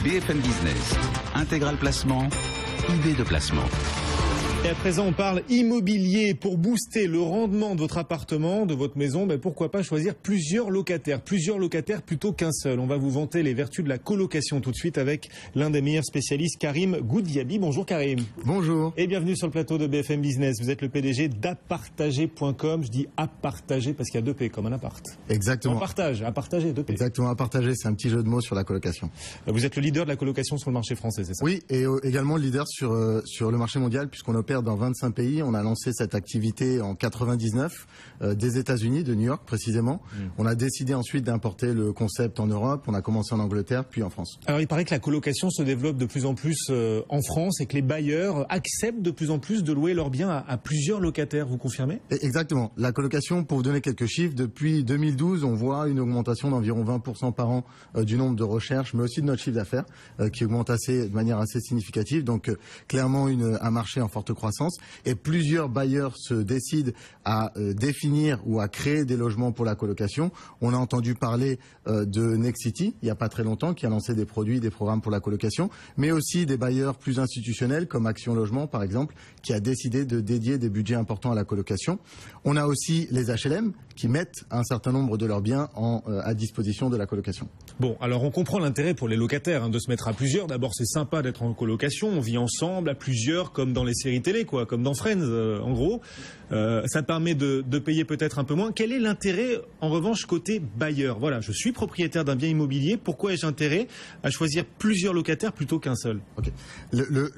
BFM Business, Intégral Placement, idée de placement. Et à présent, on parle immobilier. Pour booster le rendement de votre appartement, de votre maison, pourquoi pas choisir plusieurs locataires plutôt qu'un seul. On va vous vanter les vertus de la colocation tout de suite avec l'un des meilleurs spécialistes, Karim Goudiaby. Bonjour Karim. Bonjour. Et bienvenue sur le plateau de BFM Business. Vous êtes le PDG d'Apartager.com. Je dis Apartager parce qu'il y a deux P comme un appart. Exactement. À partager, deux P. Exactement, Apartager, c'est un petit jeu de mots sur la colocation. Vous êtes le leader de la colocation sur le marché français, c'est ça? Oui, et également le leader sur le marché mondial puisqu'on opère dans 25 pays. On a lancé cette activité en 99 des États-Unis, de New York précisément. On a décidé ensuite d'importer le concept en Europe. On a commencé en Angleterre, puis en France. Alors il paraît que la colocation se développe de plus en plus en France et que les bailleurs acceptent de plus en plus de louer leurs biens à plusieurs locataires. Vous confirmez? Exactement. La colocation, pour vous donner quelques chiffres, depuis 2012, on voit une augmentation d'environ 20% par an du nombre de recherches, mais aussi de notre chiffre d'affaires qui augmente de manière assez significative. Donc clairement un marché en forte croissance. Et plusieurs bailleurs se décident à définir ou à créer des logements pour la colocation. On a entendu parler de Nexity il n'y a pas très longtemps, qui a lancé des programmes pour la colocation, mais aussi des bailleurs plus institutionnels comme Action Logement par exemple, qui a décidé de dédier des budgets importants à la colocation. On a aussi les HLM qui mettent un certain nombre de leurs biens à disposition de la colocation. Bon, alors on comprend l'intérêt pour les locataires de se mettre à plusieurs. D'abord, c'est sympa d'être en colocation, on vit ensemble à plusieurs, comme dans les séries télé, comme dans Friends, en gros. Ça permet de payer peut-être un peu moins. Quel est l'intérêt, en revanche, côté bailleur? Voilà, je suis propriétaire d'un bien immobilier. Pourquoi ai-je intérêt à choisir plusieurs locataires plutôt qu'un seul? Okay.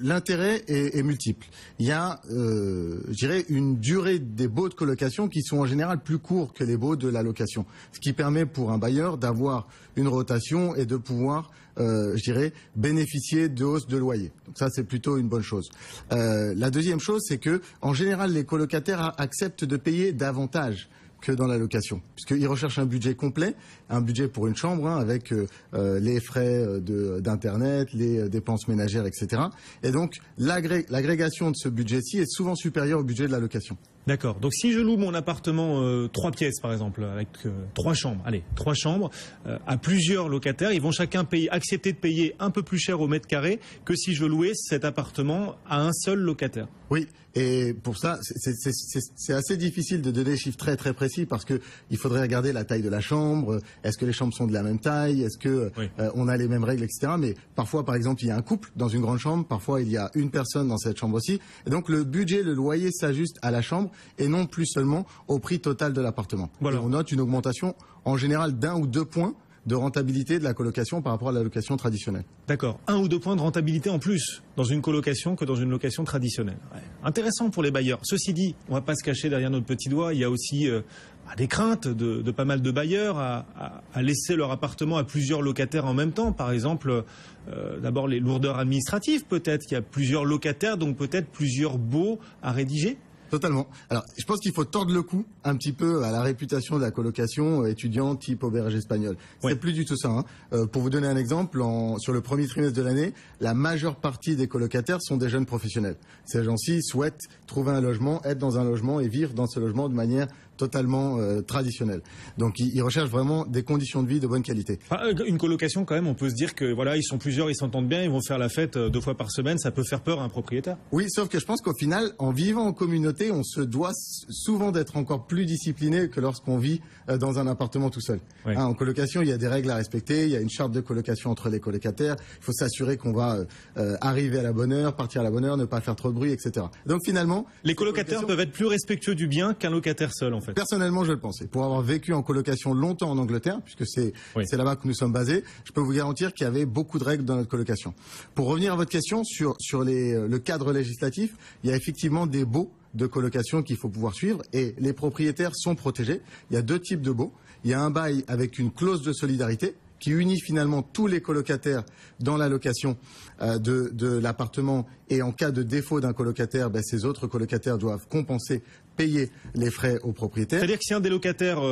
L'intérêt est multiple. Il y a, je dirais, une durée des baux de colocation qui sont en général plus courts que les baux de la location. Ce qui permet pour un bailleur d'avoir une rotation et de pouvoir je dirais, bénéficier de hausses de loyer. Donc ça, c'est plutôt une bonne chose. La deuxième chose, c'est que, en général, les colocataires acceptent de payer davantage que dans la location, puisqu'ils recherchent un budget complet, un budget pour une chambre, avec les frais d'internet, les dépenses ménagères, etc. Et donc, l'agrégation de ce budget-ci est souvent supérieure au budget de la location. D'accord. Donc si je loue mon appartement 3 pièces par exemple, avec 3 chambres, à plusieurs locataires, ils vont chacun accepter de payer un peu plus cher au mètre carré que si je louais cet appartement à un seul locataire. Oui, et pour ça, c'est assez difficile de donner des chiffres très très précis parce que il faudrait regarder la taille de la chambre, est-ce que les chambres sont de la même taille, est-ce que on a les mêmes règles, etc. Mais parfois, par exemple, il y a un couple dans une grande chambre, parfois il y a une personne dans cette chambre aussi, et donc le loyer s'ajuste à la chambre et non plus seulement au prix total de l'appartement. Voilà. Et on note une augmentation en général d'1 ou 2 points de rentabilité de la colocation par rapport à la location traditionnelle. D'accord. 1 ou 2 points de rentabilité en plus dans une colocation que dans une location traditionnelle. Ouais. Intéressant pour les bailleurs. Ceci dit, on ne va pas se cacher derrière notre petit doigt. Il y a aussi des craintes de pas mal de bailleurs à laisser leur appartement à plusieurs locataires en même temps. Par exemple, d'abord les lourdeurs administratives peut-être. Il y a plusieurs locataires, donc peut-être plusieurs baux à rédiger. Totalement. Alors, je pense qu'il faut tordre le cou un petit peu à la réputation de la colocation étudiante type auberge espagnole. C'est plus du tout ça. Pour vous donner un exemple, sur le premier trimestre de l'année, la majeure partie des colocataires sont des jeunes professionnels. Ces gens-ci souhaitent trouver un logement, être dans un logement et vivre dans ce logement de manière totalement traditionnelle. Donc ils recherchent vraiment des conditions de vie de bonne qualité. Une colocation quand même, on peut se dire que voilà, ils sont plusieurs, ils s'entendent bien, ils vont faire la fête 2 fois par semaine, ça peut faire peur à un propriétaire. Oui, sauf que je pense qu'au final, en vivant en communauté, on se doit souvent d'être encore plus discipliné que lorsqu'on vit dans un appartement tout seul. Oui. En colocation, il y a des règles à respecter, il y a une charte de colocation entre les colocataires, il faut s'assurer qu'on va arriver à la bonne heure, partir à la bonne heure, ne pas faire trop de bruit, etc. Donc finalement... Les colocataires peuvent être plus respectueux du bien qu'un locataire seul en fait. Personnellement, je le pensais. Pour avoir vécu en colocation longtemps en Angleterre, puisque c'est là-bas que nous sommes basés, je peux vous garantir qu'il y avait beaucoup de règles dans notre colocation. Pour revenir à votre question sur le cadre législatif, il y a effectivement des baux de colocation qu'il faut pouvoir suivre et les propriétaires sont protégés. Il y a 2 types de baux. Il y a un bail avec une clause de solidarité qui unit finalement tous les colocataires dans la location de l'appartement et en cas de défaut d'un colocataire, ces autres colocataires doivent payer les frais aux propriétaires. C'est-à-dire que si un des locataires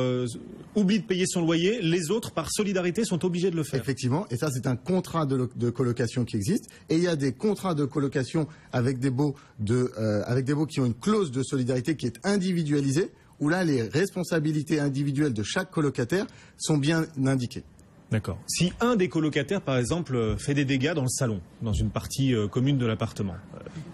oublie de payer son loyer, les autres, par solidarité, sont obligés de le faire. Effectivement, et ça c'est un contrat de colocation qui existe. Et il y a des contrats de colocation avec des baux qui ont une clause de solidarité qui est individualisée, où là les responsabilités individuelles de chaque colocataire sont bien indiquées. D'accord. Si un des colocataires, par exemple, fait des dégâts dans le salon, dans une partie commune de l'appartement,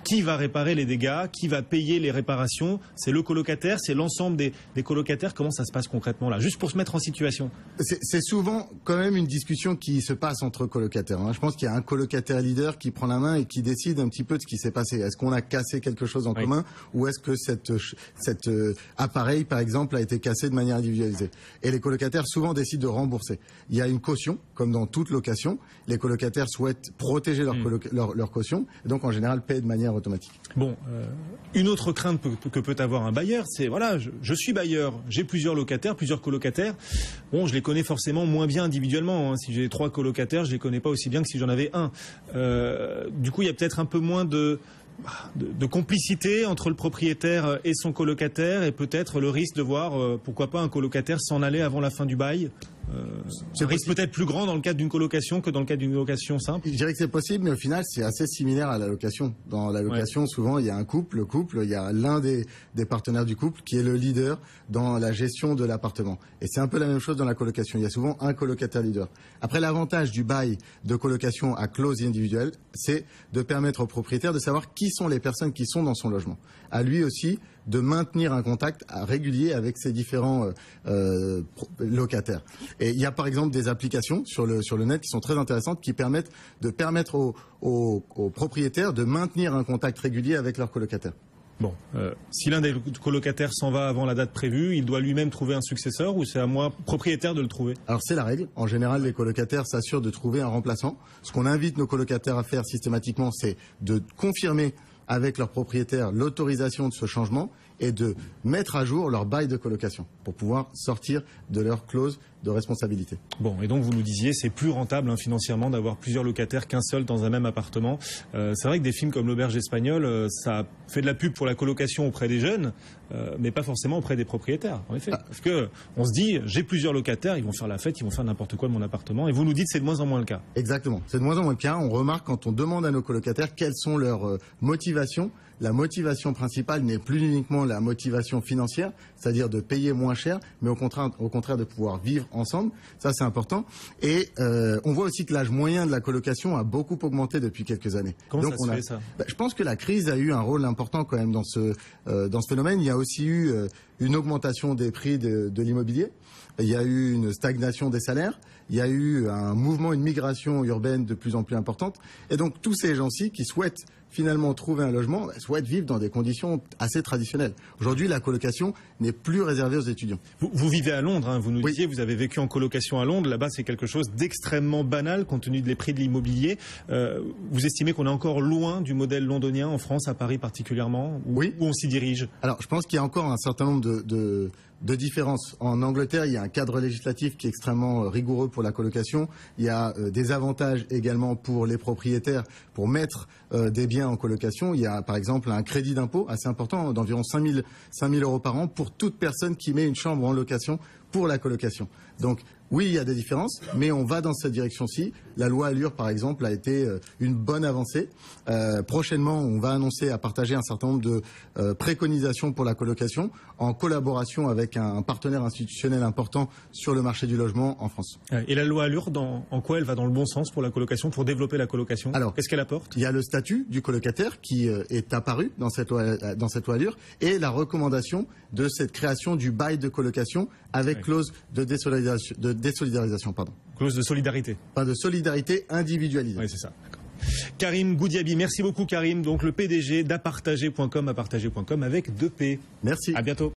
qui va réparer les dégâts? Qui va payer les réparations? C'est le colocataire? C'est l'ensemble des colocataires? Comment ça se passe concrètement là? Juste pour se mettre en situation. C'est souvent quand même une discussion qui se passe entre colocataires. Je pense qu'il y a un colocataire leader qui prend la main et qui décide un petit peu de ce qui s'est passé. Est-ce qu'on a cassé quelque chose en commun, ou est-ce que cet appareil, par exemple, a été cassé de manière individualisée? Et les colocataires souvent décident de rembourser. Il y a une caution, comme dans toute location. Les colocataires souhaitent protéger leur caution, et donc en général paient de manière automatique. Bon, une autre crainte que peut avoir un bailleur, c'est voilà, je suis bailleur, j'ai plusieurs locataires, plusieurs colocataires. Bon, je les connais forcément moins bien individuellement. Si j'ai 3 colocataires, je les connais pas aussi bien que si j'en avais un. Du coup, il y a peut-être un peu moins de complicité entre le propriétaire et son colocataire, et peut-être le risque de voir, pourquoi pas, un colocataire s'en aller avant la fin du bail. C'est un risque peut-être plus grand dans le cadre d'une colocation que dans le cadre d'une location simple. Je dirais que c'est possible, mais au final, c'est assez similaire à la location. Dans la location, souvent, il y a un couple. Le couple, il y a l'un des partenaires du couple qui est le leader dans la gestion de l'appartement. Et c'est un peu la même chose dans la colocation. Il y a souvent un colocataire leader. Après, l'avantage du bail de colocation à clause individuelle, c'est de permettre au propriétaire de savoir qui sont les personnes qui sont dans son logement. À lui aussi de maintenir un contact régulier avec ses différents locataires. Et il y a par exemple des applications sur le net qui sont très intéressantes, qui permettent aux propriétaires de maintenir un contact régulier avec leurs colocataires. Bon, si l'un des colocataires s'en va avant la date prévue, il doit lui-même trouver un successeur, ou c'est à moi, propriétaire, de le trouver? Alors c'est la règle. En général, les colocataires s'assurent de trouver un remplaçant. Ce qu'on invite nos colocataires à faire systématiquement, c'est de confirmer avec leur propriétaire l'autorisation de ce changement et de mettre à jour leur bail de colocation pour pouvoir sortir de leur clause de responsabilité. Bon, et donc vous nous disiez, c'est plus rentable financièrement d'avoir plusieurs locataires qu'un seul dans un même appartement. C'est vrai que des films comme L'Auberge espagnole, ça fait de la pub pour la colocation auprès des jeunes, mais pas forcément auprès des propriétaires, en effet. Parce que on se dit, j'ai plusieurs locataires, ils vont faire la fête, ils vont faire n'importe quoi de mon appartement, et vous nous dites c'est de moins en moins le cas. Exactement, c'est de moins en moins le cas. On remarque quand on demande à nos colocataires quelles sont leurs motivations. La motivation principale n'est plus uniquement la motivation financière, c'est-à-dire de payer moins cher, mais au contraire de pouvoir vivre ensemble. Ça, c'est important. Et on voit aussi que l'âge moyen de la colocation a beaucoup augmenté depuis quelques années. Comment ça se fait, ça ? Je pense que la crise a eu un rôle important quand même dans ce phénomène. Il y a aussi eu une augmentation des prix de l'immobilier. Il y a eu une stagnation des salaires. Il y a eu un mouvement, une migration urbaine de plus en plus importante. Et donc tous ces gens-ci qui souhaitent finalement trouver un logement, souhaitent vivre dans des conditions assez traditionnelles. Aujourd'hui, la colocation n'est plus réservée aux étudiants. Vous vivez à Londres, vous nous disiez, vous avez vécu en colocation à Londres. Là-bas, c'est quelque chose d'extrêmement banal compte tenu des prix de l'immobilier. Vous estimez qu'on est encore loin du modèle londonien en France, à Paris particulièrement, où on s'y dirige? Alors, je pense qu'il y a encore un certain nombre de différences. En Angleterre, il y a un cadre législatif qui est extrêmement rigoureux pour la colocation. Il y a des avantages également pour les propriétaires pour mettre des biens en colocation. Il y a par exemple un crédit d'impôt assez important d'environ 5 000 € par an pour toute personne qui met une chambre en location pour la colocation. Donc oui, il y a des différences, mais on va dans cette direction-ci. La loi Allure, par exemple, a été une bonne avancée. Prochainement, on va annoncer à partager un certain nombre de préconisations pour la colocation en collaboration avec un partenaire institutionnel important sur le marché du logement en France. Et la loi Allure, en quoi elle va dans le bon sens pour la colocation, pour développer la colocation? Alors, qu'est-ce qu'elle apporte? Il y a le statut du colocataire qui est apparu dans cette loi Allure, et la recommandation de cette création du bail de colocation avec clause de désolidarisation, pardon. Clause de solidarité. Pas de solidarité individualisée. Oui, c'est ça. D'accord. Karim Goudiaby, merci beaucoup Karim, donc le PDG d'Apartager.com, apartager.com avec 2 P. Merci. À bientôt.